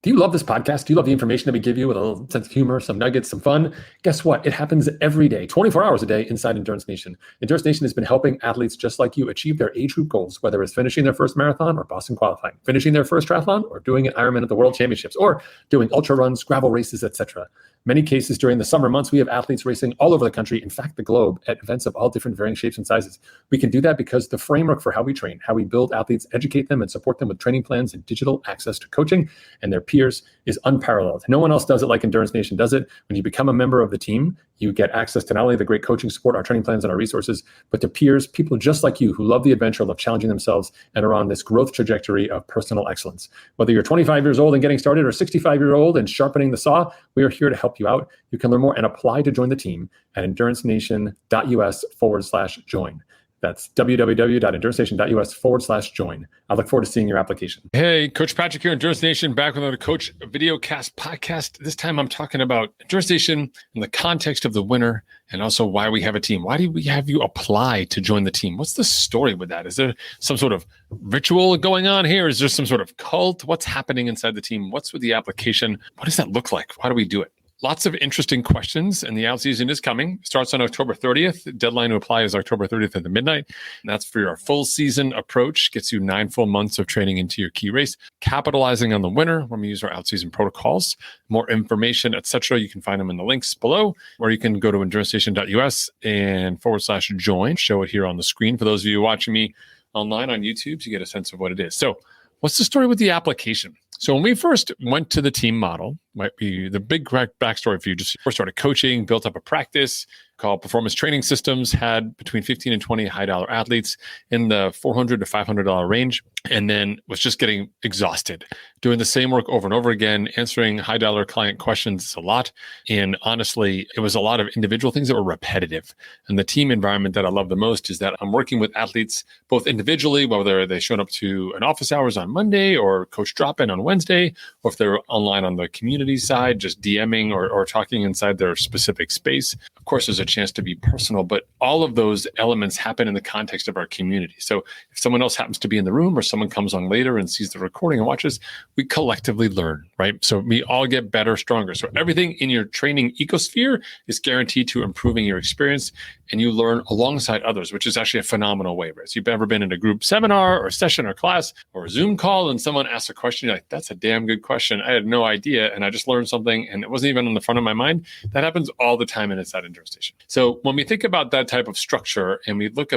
Do you love this podcast? Do you love the information that we give you with a little sense of humor, some nuggets, some fun? Guess what? It happens every day, 24 hours a day inside Endurance Nation. Endurance Nation has been helping athletes just like you achieve their age group goals, whether it's finishing their first marathon or Boston qualifying, finishing their first triathlon or doing an Ironman at the World Championships, or doing ultra runs, gravel races, etc. Many cases during the summer months, we have athletes racing all over the country, in fact, the globe, at events of all different varying shapes and sizes. We can do that because the framework for how we train, how we build athletes, educate them, and support them with training plans and digital access to coaching and their peers is unparalleled. No one else does it like Endurance Nation does it. When you become a member of the team, you get access to not only the great coaching support, our training plans, and our resources, but to peers, people just like you who love the adventure, love challenging themselves, and are on this growth trajectory of personal excellence. Whether you're 25 years old and getting started or 65-year-old and sharpening the saw, we are here to help you out. You can learn more and apply to join the team at endurancenation.us/join. That's www.endurancenation.us/join. I look forward to seeing your application. Hey, Coach Patrick here, Endurance Nation, back with another Coach Videocast podcast. This time I'm talking about Endurance Nation in the context of the winter and also why we have a team. Why do we have you apply to join the team? What's the story with that? Is there some sort of ritual going on here? Is there some sort of cult? What's happening inside the team? What's with the application? What does that look like? Why do we do it? Lots of interesting questions, and the out season is coming. Starts on October 30th. Deadline to apply is October 30th at midnight. And that's for your full season approach. Gets you 9 full months of training into your key race. Capitalizing on the winter when we use our out season protocols. More information, etc. You can find them in the links below, or you can go to endurancenation.us and /join. Show it here on the screen for those of you watching me online on YouTube to get a sense of what it is. So, what's the story with the application? So when we first went to the team model, might be the big backstory for you, just first started coaching, built up a practice called Performance Training Systems, had between 15 and 20 high dollar athletes in the $400 to $500 range, and then was just getting exhausted, doing the same work over and over again, answering high dollar client questions a lot. And honestly, it was a lot of individual things that were repetitive. And the team environment that I love the most is that I'm working with athletes both individually, whether they showed up to an office hours on Monday or coach drop-in on Wednesday, or if they're online on the community side, just DMing or talking inside their specific space. Of course, there's a chance to be personal, but all of those elements happen in the context of our community. So if someone else happens to be in the room or someone comes on later and sees the recording and watches, we collectively learn, right? So we all get better, stronger. So everything in your training ecosphere is guaranteed to improving your experience, and you learn alongside others, which is actually a phenomenal way, right? So you've ever been in a group seminar or session or class or a Zoom call and someone asks a question, you're like, that's a damn good question. I had no idea, and I just learned something, and it wasn't even on the front of my mind. That happens all the time inside Endurance Nation. So when we think about that type of structure and we look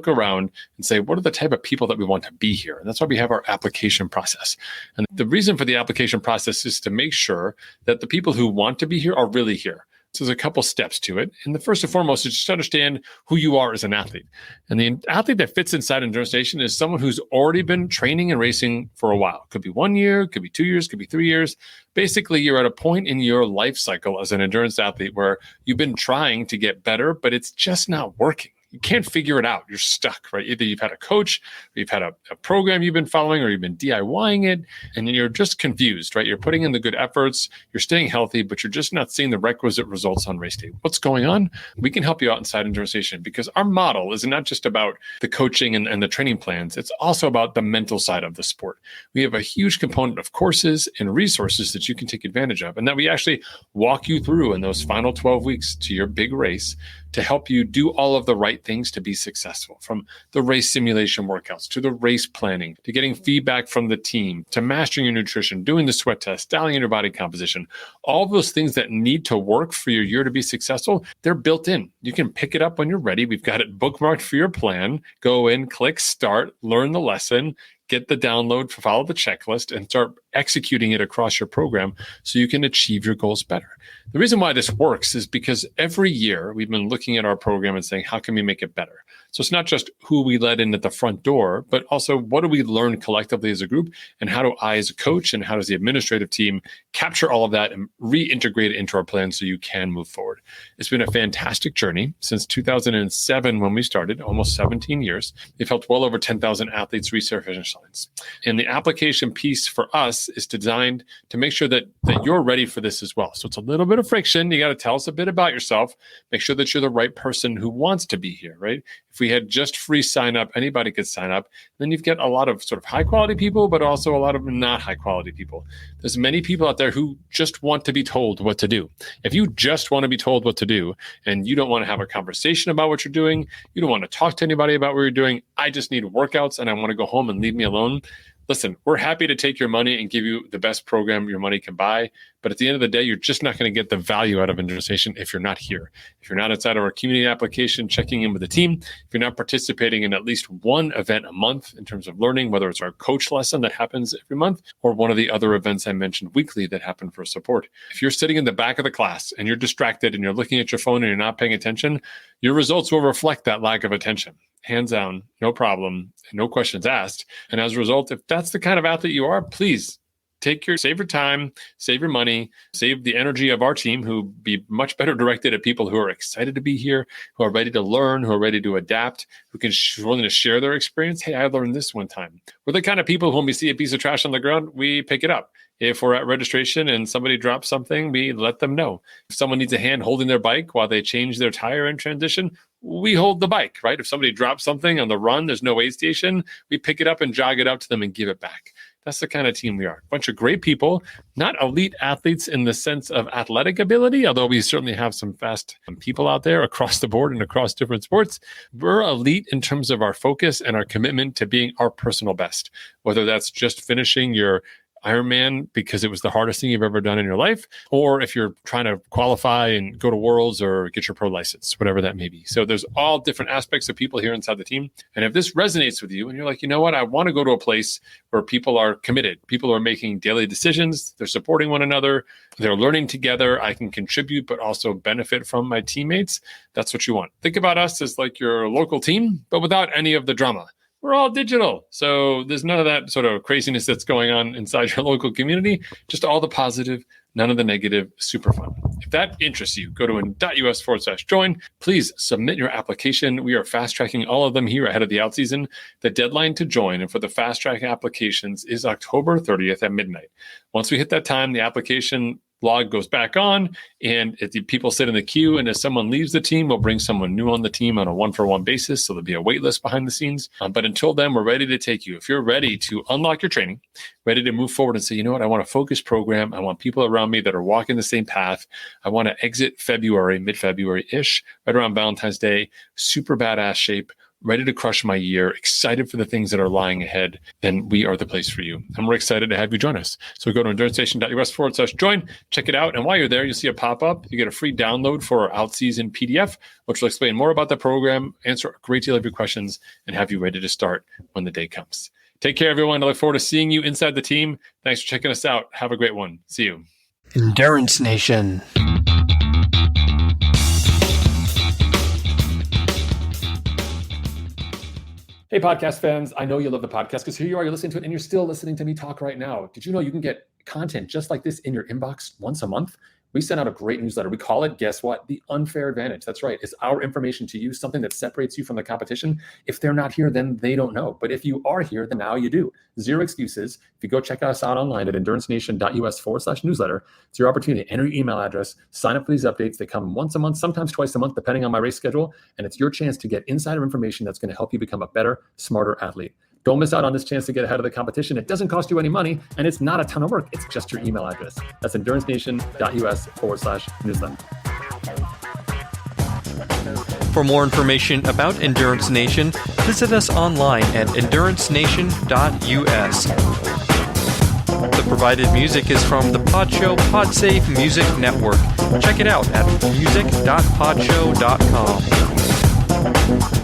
around and say, what are the type of people that we want to be here? And that's why we have our application process. And the reason for the application process is to make sure that the people who want to be here are really here. So there's a couple steps to it. And the first and foremost is just to understand who you are as an athlete. And the athlete that fits inside Endurance Nation is someone who's already been training and racing for a while. Could be 1 year, could be 2 years, could be 3 years. Basically, you're at a point in your life cycle as an endurance athlete where you've been trying to get better, but it's just not working. You can't figure it out. You're stuck, right? Either you've had a coach, or you've had a program you've been following, or you've been DIYing it, and you're just confused, right? You're putting in the good efforts, you're staying healthy, but you're just not seeing the requisite results on race day. What's going on? We can help you out inside Endurance Nation because our model is not just about the coaching and the training plans. It's also about the mental side of the sport. We have a huge component of courses and resources that you can take advantage of, and that we actually walk you through in those final 12 weeks to your big race to help you do all of the right things to be successful, from the race simulation workouts to the race planning, to getting feedback from the team, to mastering your nutrition, doing the sweat test, dialing in your body composition. All those things that need to work for your year to be successful, they're built in. You can pick it up when you're ready. We've got it bookmarked for your plan. Go in, click start, learn the lesson, get the download, follow the checklist, and start executing it across your program so you can achieve your goals better. The reason why this works is because every year we've been looking at our program and saying, how can we make it better? So it's not just who we let in at the front door, but also what do we learn collectively as a group, and how do I as a coach and how does the administrative team capture all of that and reintegrate it into our plan so you can move forward. It's been a fantastic journey since 2007 when we started, almost 17 years. We've helped well over 10,000 athletes reach their finish lines. And the application piece for us is designed to make sure that you're ready for this as well. So it's a little bit of friction. You got to tell us a bit about yourself. Make sure that you're the right person who wants to be here, right? If we we had just free sign up. Anybody could sign up. Then you've got a lot of sort of high quality people, but also a lot of not high quality people. There's many people out there who just want to be told what to do. If you just want to be told what to do and you don't want to have a conversation about what you're doing, you don't want to talk to anybody about what you're doing, I just need workouts and I want to go home and leave me alone. Listen, we're happy to take your money and give you the best program your money can buy. But at the end of the day, you're just not going to get the value out of Endurance Nation if you're not here. If you're not inside of our community application, checking in with the team, if you're not participating in at least one event a month in terms of learning, whether it's our coach lesson that happens every month or one of the other events I mentioned weekly that happen for support. If you're sitting in the back of the class and you're distracted and you're looking at your phone and you're not paying attention, your results will reflect that lack of attention. Hands down, no problem, no questions asked. And as a result, if that's the kind of athlete you are, please save your time, save your money, save the energy of our team, who be much better directed at people who are excited to be here, who are ready to learn, who are ready to adapt, who can willing to share their experience. Hey, I learned this one time. We're the kind of people who, when we see a piece of trash on the ground, we pick it up. If we're at registration and somebody drops something, we let them know. If someone needs a hand holding their bike while they change their tire in transition, we hold the bike, right? If somebody drops something on the run, there's no aid station, we pick it up and jog it out to them and give it back. That's the kind of team we are. A bunch of great people, not elite athletes in the sense of athletic ability, although we certainly have some fast people out there across the board and across different sports. We're elite in terms of our focus and our commitment to being our personal best, whether that's just finishing your Ironman because it was the hardest thing you've ever done in your life, or if you're trying to qualify and go to Worlds or get your pro license, whatever that may be. So there's all different aspects of people here inside the team. And if this resonates with you and you're like, you know what, I want to go to a place where people are committed, people are making daily decisions, they're supporting one another, they're learning together, I can contribute, but also benefit from my teammates. That's what you want. Think about us as like your local team, but without any of the drama. We're all digital. So there's none of that sort of craziness that's going on inside your local community, just all the positive, none of the negative, super fun. If that interests you, go to in.us/join. Please submit your application. We are fast tracking all of them here ahead of the out season. The deadline to join and for the fast track applications is October 30th at midnight. Once we hit that time, the application log goes back on, and if the people sit in the queue, and if someone leaves the team, we'll bring someone new on the team on a one-for-one basis, so there'll be a wait list behind the scenes. But until then, we're ready to take you. If you're ready to unlock your training, ready to move forward and say, you know what, I want a focused program. I want people around me that are walking the same path. I want to exit February, mid-February-ish, right around Valentine's Day, super badass shape, ready to crush my year, excited for the things that are lying ahead, then we are the place for you. And we're excited to have you join us. So go to endurancenation.us/join, check it out. And while you're there, you'll see a pop-up. You get a free download for our out-season PDF, which will explain more about the program, answer a great deal of your questions, and have you ready to start when the day comes. Take care, everyone. I look forward to seeing you inside the team. Thanks for checking us out. Have a great one. See you. Endurance Nation. Hey, podcast fans. I know you love the podcast because here you are, you're listening to it and you're still listening to me talk right now. Did you know you can get content just like this in your inbox once a month? We send out a great newsletter. We call it, guess what? The Unfair Advantage. That's right. It's our information to you, something that separates you from the competition. If they're not here, then they don't know. But if you are here, then now you do. Zero excuses. If you go check us out online at endurancenation.us/newsletter, it's your opportunity to enter your email address, sign up for these updates. They come once a month, sometimes twice a month, depending on my race schedule. And it's your chance to get insider information that's going to help you become a better, smarter athlete. Don't miss out on this chance to get ahead of the competition. It doesn't cost you any money, and it's not a ton of work. It's just your email address. That's endurancenation.us/newsletter. For more information about Endurance Nation, visit us online at endurancenation.us. The provided music is from the Podshow Podsafe Music Network. Check it out at music.podshow.com.